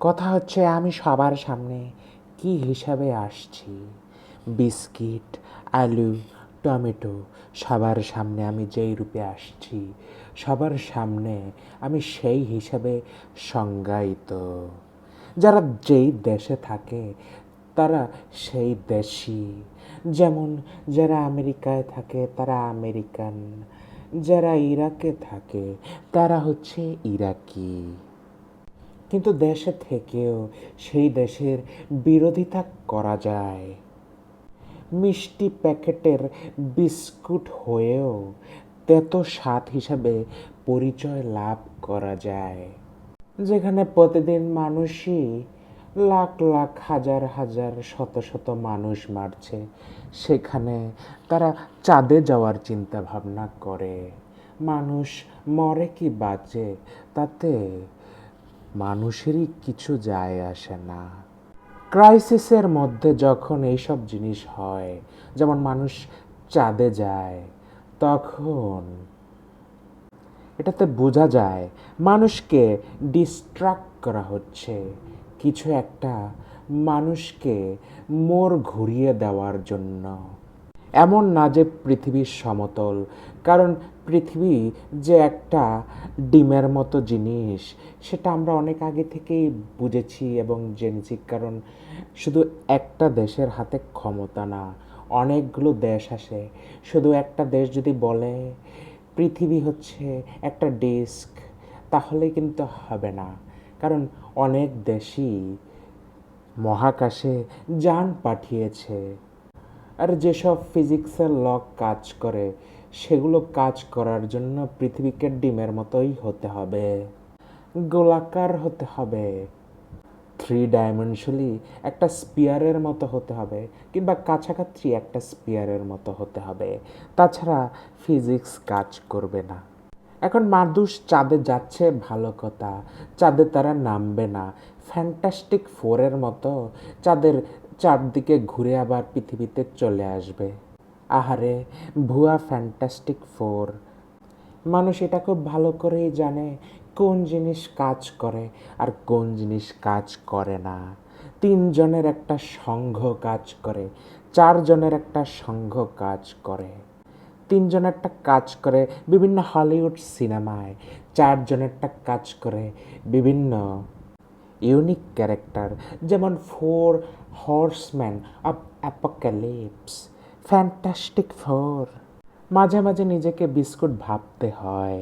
কথা হচ্ছে আমি সবার সামনে কি হিসাবে আসছি। বিস্কিট, আলু, টমেটো, সবার সামনে আমি যেই রূপে আসছি, সবার সামনে আমি সেই হিসাবে সংজ্ঞায়িত। যারা যেই দেশে থাকে তারা সেই দেশি। যেমন যারা আমেরিকায় থাকে তারা আমেরিকান, যারা ইরাকে থাকে তারা হচ্ছে ইরাকি। কিন্তু দেশে থেকেও সেই দেশের বিরোধিতা করা যায়। মিষ্টি প্যাকেটের বিস্কুট হয়েও তেতো স্বাদ হিসাবে পরিচয় লাভ করা যায়। যেখানে প্রতিদিন মানুষই লাখ লাখ হাজার হাজার শত শত মানুষ মারছে, সেখানে তারা চাঁদে যাওয়ার চিন্তা ভাবনা করে। মানুষ মরে কি বাঁচে তাতে মানুষেরই কিছু যায় আসে না। ক্রাইসিসের মধ্যে যখন এইসব জিনিস হয়, যেমন মানুষ চাঁদে যায়, তখন এটাতে বোঝা যায় মানুষকে ডিস্ট্রাক্ট করা হচ্ছে কিছু একটা মানুষকে মোড় ঘুরিয়ে দেওয়ার জন্য। এমন না যে পৃথিবী সমতল, কারণ পৃথিবী যে একটা ডিমের মতো জিনিস সেটা আমরা অনেক আগে থেকেই বুঝেছি এবং জেনেছি। কারণ শুধু একটা দেশের হাতে ক্ষমতা না, অনেকগুলো দেশ আসে। শুধু একটা দেশ যদি বলে পৃথিবী হচ্ছে একটা ডিস্ক, তাহলে কিন্তু হবে না। কারণ অনেক দেশই মহাকাশে যান পাঠিয়েছে। আর যেসব ফিজিক্সের ল কাজ করে, সেগুলো কাজ করার জন্য পৃথিবীকে ডিমের মতোই হতে হবে, গোলাকার হতে হবে, 3 ডাইমেনশনালি একটা স্পিয়ারের মতো হতে হবে, কিংবা কাছাকাছি একটা স্পিয়ারের মতো হতে হবে। তাছাড়া ফিজিক্স কাজ করবে না। এখন মানুষ চাঁদে যাচ্ছে ভালো কথা, চাঁদে তারা নামবে না। ফ্যান্টাস্টিক ফোরের মতো চাঁদের চারদিকে ঘুরে আবার পৃথিবীতে চলে আসবে। আহারে, ভুয়া ফ্যান্টাস্টিক ফোর। মানুষ এটা খুব ভালো করেই জানে কোন জিনিস কাজ করে আর কোন জিনিস কাজ করে না। 3 জনের একটা সংঘ কাজ করে, 4 জনের একটা সংঘ কাজ করে। 3 জনেরটা কাজ করে বিভিন্ন হলিউড সিনেমায়, 4 জনেরটা কাজ করে বিভিন্ন ইউনিক ক্যারেক্টার, যেমন 4 horseman of apocalypse, fantastic four. মাঝে মাঝে নিজেকে বিস্কুট ভাবতে হয়।